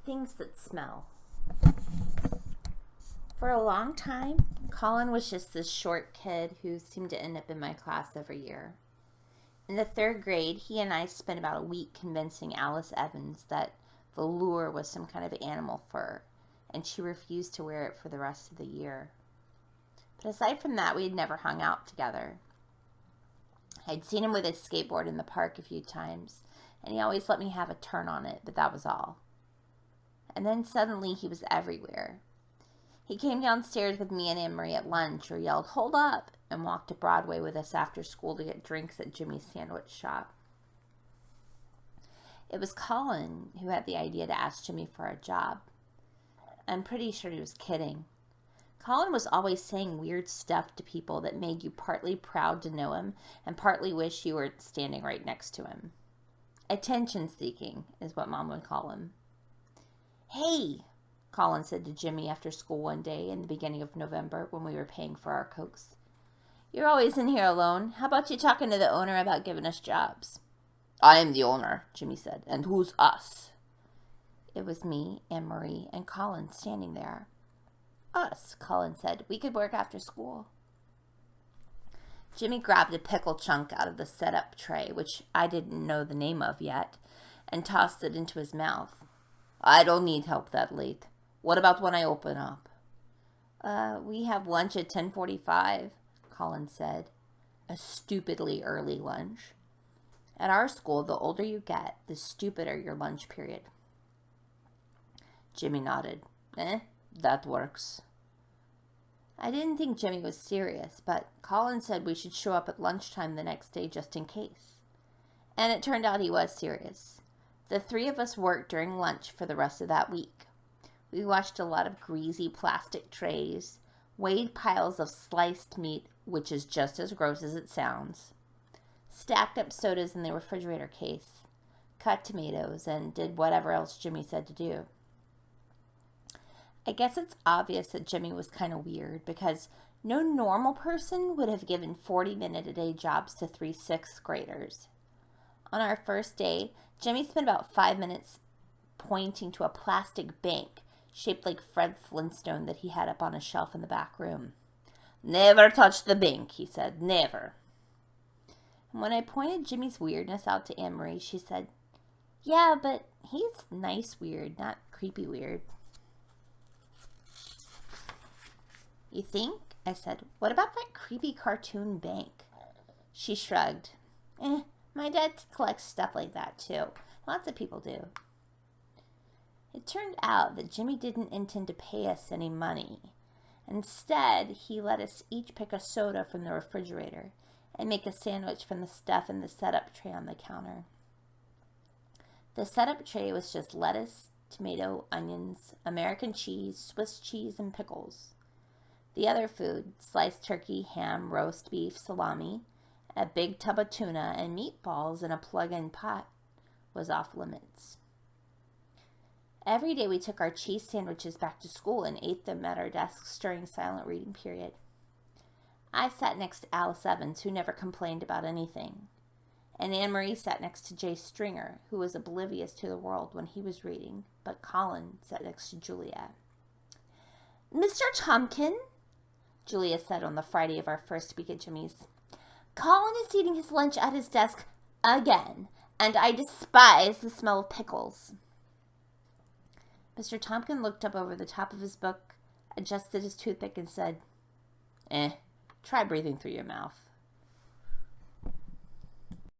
Things that smell. For a long time, Colin was just this short kid who seemed to end up in my class every year. In the third grade, he and I spent about a week convincing Alice Evans that velour was some kind of animal fur, and she refused to wear it for the rest of the year. But aside from that, we had never hung out together. I'd seen him with his skateboard in the park a few times, and he always let me have a turn on it, but that was all. And then suddenly he was everywhere. He came downstairs with me and Anne-Marie at lunch, or yelled, "Hold up!" and walked to Broadway with us after school to get drinks at Jimmy's sandwich shop. It was Colin who had the idea to ask Jimmy for a job. I'm pretty sure he was kidding. Colin was always saying weird stuff to people that made you partly proud to know him and partly wish you were standing right next to him. Attention-seeking is what Mom would call him. "Hey," Colin said to Jimmy after school one day in the beginning of November when we were paying for our Cokes. "You're always in here alone. How about you talking to the owner about giving us jobs?" "I am the owner," Jimmy said. "And who's us?" It was me, Anne-Marie, and Colin standing there. "Us," Colin said. "We could work after school." Jimmy grabbed a pickle chunk out of the set-up tray, which I didn't know the name of yet, and tossed it into his mouth. "I don't need help that late. What about when I open up?" We have lunch at 10:45, Colin said. A stupidly early lunch. At our school, the older you get, the stupider your lunch period. Jimmy nodded. That works." I didn't think Jimmy was serious, but Colin said we should show up at lunchtime the next day just in case. And it turned out he was serious. The three of us worked during lunch for the rest of that week. We washed a lot of greasy plastic trays, weighed piles of sliced meat, which is just as gross as it sounds, stacked up sodas in the refrigerator case, cut tomatoes, and did whatever else Jimmy said to do. I guess it's obvious that Jimmy was kind of weird because no normal person would have given 40-minute-a-day jobs to 3 sixth graders. On our first day, Jimmy spent about 5 minutes pointing to a plastic bank shaped like Fred Flintstone that he had up on a shelf in the back room. "Never touch the bank," he said. "Never." And when I pointed Jimmy's weirdness out to Anne-Marie, she said, "Yeah, but he's nice weird, not creepy weird." "You think?" I said. "What about that creepy cartoon bank?" She shrugged. My dad collects stuff like that too. Lots of people do." It turned out that Jimmy didn't intend to pay us any money. Instead, he let us each pick a soda from the refrigerator and make a sandwich from the stuff in the setup tray on the counter. The setup tray was just lettuce, tomato, onions, American cheese, Swiss cheese, and pickles. The other food, sliced turkey, ham, roast beef, salami, a big tub of tuna, and meatballs in a plug-in pot, was off limits. Every day we took our cheese sandwiches back to school and ate them at our desks during silent reading period. I sat next to Alice Evans, who never complained about anything, and Anne-Marie sat next to Jay Stringer, who was oblivious to the world when he was reading, but Colin sat next to Julia. "Mr. Tompkin," Julia said on the Friday of our first week at Jimmy's, "Colin is eating his lunch at his desk again, and I despise the smell of pickles." Mr. Tompkin looked up over the top of his book, adjusted his toothpick, and said, "Try breathing through your mouth."